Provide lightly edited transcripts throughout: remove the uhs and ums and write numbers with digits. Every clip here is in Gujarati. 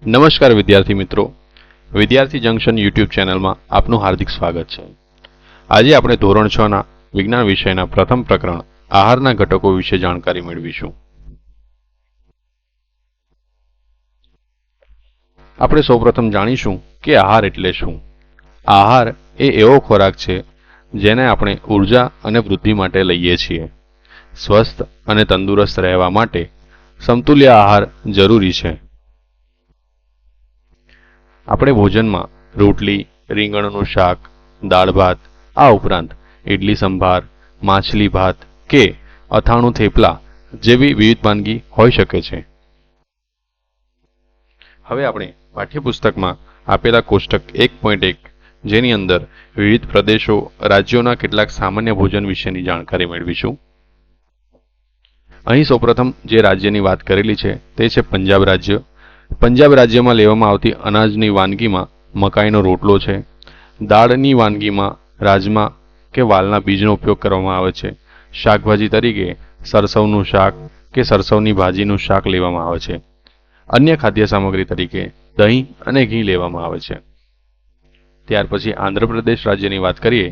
નમસ્કાર વિદ્યાર્થી મિત્રો, વિદ્યાર્થી જંકશન યુટ્યુબ ચેનલમાં આપનું હાર્દિક સ્વાગત છે। આજે આપણે ધોરણ 6 ના વિજ્ઞાન વિષયના પ્રથમ પ્રકરણ આહારના ઘટકો વિશે જાણકારી મેળવીશું। આપણે સૌપ્રથમ જાણીશું કે આહાર એટલે શું। આહાર એ એવો ખોરાક છે જેને આપણે ઉર્જા અને વૃદ્ધિ માટે લઈએ છીએ। સ્વસ્થ અને તંદુરસ્ત રહેવા માટે સમતુલ્ય આહાર જરૂરી છે। આપણે ભોજનમાં રોટલી, રીંગણનું શાક, દાળ ભાત, આ ઉપરાંત ઇડલી સંભાર, માછલી ભાત કે અથાણું થેપલા જેવી વિવિધ વાનગી હોઈ શકે છે। હવે આપણે પાઠ્યપુસ્તકમાં આપેલા કોષ્ટક 1.1 જેની અંદર વિવિધ પ્રદેશો રાજ્યોના કેટલાક સામાન્ય ભોજન વિશેની જાણકારી મેળવીશું। અહીં સૌપ્રથમ જે રાજ્યની વાત કરેલી છે તે છે પંજાબ રાજ્ય। પંજાબ રાજ્યમાં લેવામાં આવતી અનાજની વાનગીમાં મકાઈનો રોટલો છે। દાળની વાનગીમાં રાજમા કે વાલના બીજનો ઉપયોગ કરવામાં આવે છે। શાકભાજી તરીકે સરસવનું શાક કે સરસવની ભાજીનું શાક લેવામાં આવે છે। અન્ય ખાદ્ય સામગ્રી તરીકે દહીં અને ઘી લેવામાં આવે છે। ત્યાર પછી આંધ્રપ્રદેશ રાજ્યની વાત કરીએ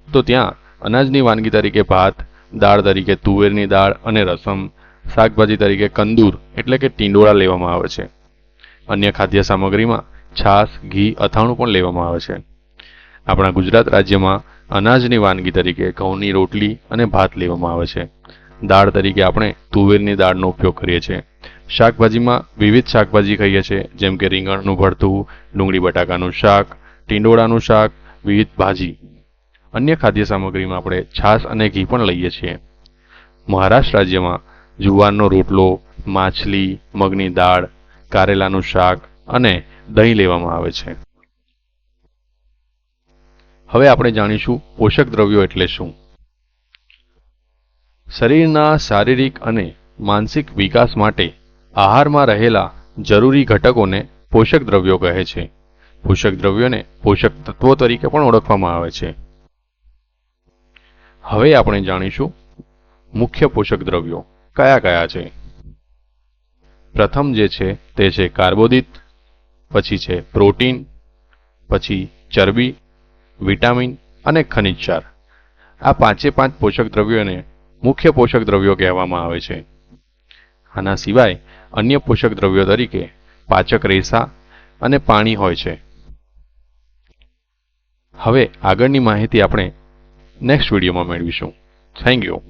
તો ત્યાં અનાજની વાનગી તરીકે ભાત, દાળ તરીકે તુવેરની દાળ અને રસમ, શાકભાજી તરીકે કંદૂર એટલે કે ટીંડોળા લેવામાં આવે છે। અન્ય ખાદ્ય સામગ્રીમાં છાશ, ઘી, અથાણું પણ લેવામાં આવે છે। આપણા ગુજરાત રાજ્યમાં અનાજની વાનગી તરીકે ઘઉંની રોટલી અને ભાત લેવામાં આવે છે। દાળ તરીકે આપણે તુવેરની દાળનો ઉપયોગ કરીએ છીએ। શાકભાજીમાં વિવિધ શાકભાજી ખાઈએ છીએ, જેમ કે રીંગણનું ભરથું, ડુંગળી બટાકાનું શાક, ટીંડોળાનું શાક, વિવિધ ભાજી। અન્ય ખાદ્ય સામગ્રીમાં આપણે છાશ અને ઘી પણ લઈએ છીએ। મહારાષ્ટ્ર રાજ્યમાં જુવારનો રોટલો, માછલી, મગની દાળ, કારેલાનું શાક અને દહીં લેવામાં આવે છે। હવે આપણે જાણીશું પોષક દ્રવ્યો એટલે શું। શરીરના શારીરિક અને માનસિક વિકાસ માટે આહારમાં રહેલા જરૂરી ઘટકોને પોષક દ્રવ્યો કહે છે। પોષક દ્રવ્યોને પોષક તત્વો તરીકે પણ ઓળખવામાં આવે છે। હવે આપણે જાણીશું મુખ્ય પોષક દ્રવ્યો કયા કયા છે। પ્રથમ જે છે તે છે કાર્બોદિત, પછી છે પ્રોટીન, પછી ચરબી, વિટામિન અને ખનિજ ક્ષાર। આ પાંચે પાંચ પોષક દ્રવ્યોને મુખ્ય પોષક દ્રવ્યો કહેવામાં આવે છે। આના સિવાય અન્ય પોષક દ્રવ્યો તરીકે પાચક રેસા અને પાણી હોય છે। હવે આગળની માહિતી આપણે નેક્સ્ટ વિડીયોમાં મેળવીશું। Thank you.